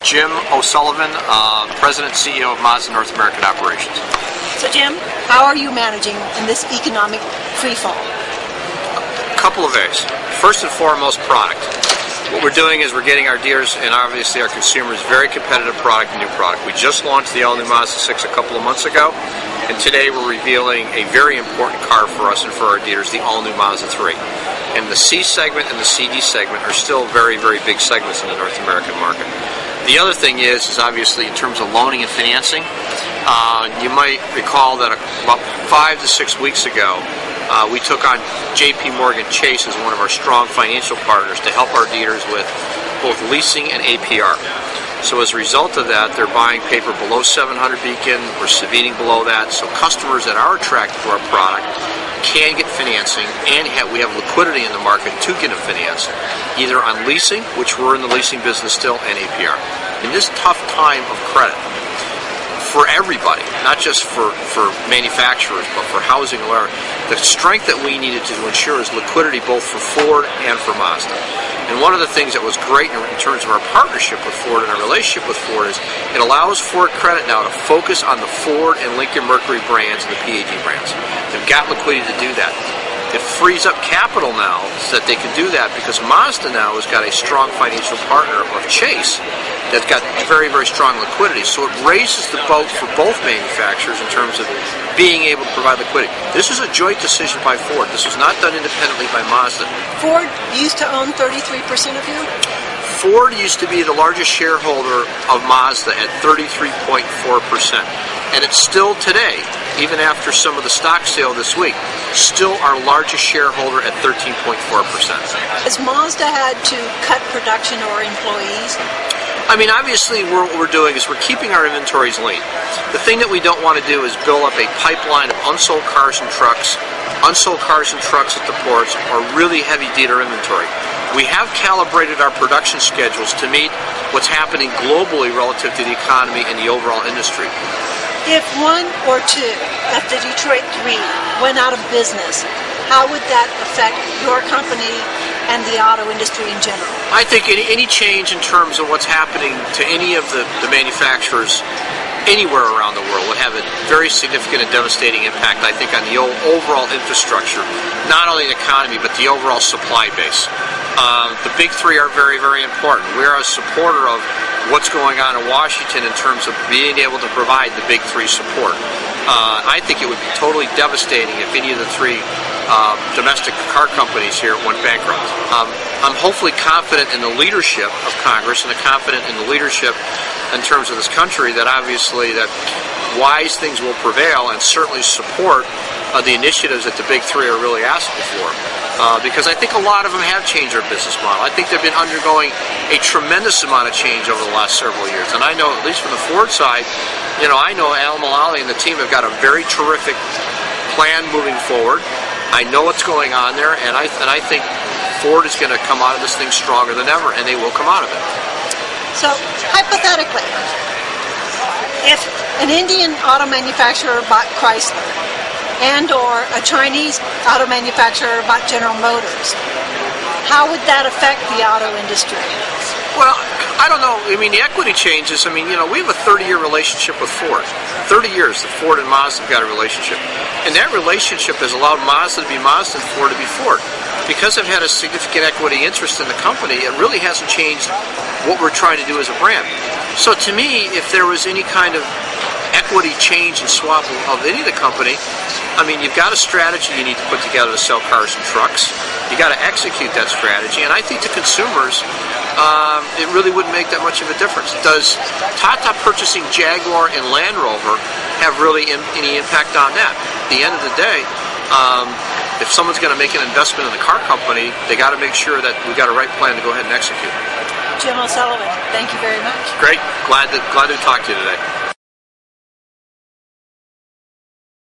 Jim O'Sullivan, President and CEO of Mazda North American Operations. So Jim, how are you managing in this economic freefall? A couple of ways. First and foremost, product. What we're doing is we're getting our dealers and obviously our consumers very competitive product and new product. We just launched the all-new Mazda 6 a couple of months ago, and today we're revealing a very important car for us and for our dealers, the all-new Mazda 3. And the C segment and the CD segment are still very, very big segments in the North American market. The other thing is obviously in terms of loaning and financing, you might recall that about 5 to 6 weeks ago, we took on JP Morgan Chase as one of our strong financial partners to help our dealers with both leasing and APR. So as a result of that, they're buying paper below 700 beacon, we're subventing below that, so customers that are attracted to our product can get financing, and we have liquidity in the market to get them financing, either on leasing, which we're in the leasing business still, and APR. In this tough time of credit, for everybody, not just for manufacturers, but for housing, the strength that we needed to ensure is liquidity both for Ford and for Mazda. And one of the things that was great in terms of our partnership with Ford and our relationship with Ford is it allows Ford Credit now to focus on the Ford and Lincoln Mercury brands and the PAG brands. They've got liquidity to do that. It frees up capital now so that they can do that because Mazda now has got a strong financial partner of Chase that's got very, very strong liquidity. So it raises the boat for both manufacturers in terms of being able to provide liquidity. This is a joint decision by Ford. This was not done independently by Mazda. Ford used to own 33% of you? Ford used to be the largest shareholder of Mazda at 33.4%. And it's still today, even after some of the stock sale this week, still our largest shareholder at 13.4%. Has Mazda had to cut production or employees? I mean, obviously, what we're doing is we're keeping our inventories lean. The thing that we don't want to do is build up a pipeline of unsold cars and trucks at the ports, or really heavy dealer inventory. We have calibrated our production schedules to meet what's happening globally relative to the economy and the overall industry. If one or two at the Detroit 3 went out of business, how would that affect your company and the auto industry in general? I think any change in terms of what's happening to any of the manufacturers anywhere around the world would have a very significant and devastating impact, I think, on the overall infrastructure, not only the economy, but the overall supply base. The big three are very, very important. We're a supporter of what's going on in Washington in terms of being able to provide the big three support. I think it would be totally devastating if any of the three domestic car companies here went bankrupt. I'm hopefully confident in the leadership of Congress and confident in the leadership in terms of this country that obviously that wise things will prevail and certainly support the initiatives that the big three are really asking for. Because I think a lot of them have changed their business model. I think they've been undergoing a tremendous amount of change over the last several years. And I know, at least from the Ford side, I know Al Mulally and the team have got a very terrific plan moving forward. I know what's going on there, and I think Ford is going to come out of this thing stronger than ever, and they will come out of it. So, hypothetically, if an Indian auto manufacturer bought Chrysler and or a Chinese auto manufacturer bought General Motors, how would that affect the auto industry? Well, I don't know. I mean, the equity changes. I mean, we have a 30-year relationship with Ford. 30 years that Ford and Mazda have got a relationship. And that relationship has allowed Mazda to be Mazda and Ford to be Ford. Because I've had a significant equity interest in the company, it really hasn't changed what we're trying to do as a brand. So to me, if there was any kind of equity change and swap of any of the company, I mean, you've got a strategy you need to put together to sell cars and trucks. You got to execute that strategy, and I think to consumers, it really wouldn't make that much of a difference. Does Tata purchasing Jaguar and Land Rover have really any impact on that? At the end of the day, if someone's going to make an investment in the car company, they got to make sure that we've got a right plan to go ahead and execute. Jim O'Sullivan, thank you very much. Great. Glad to talk to you today.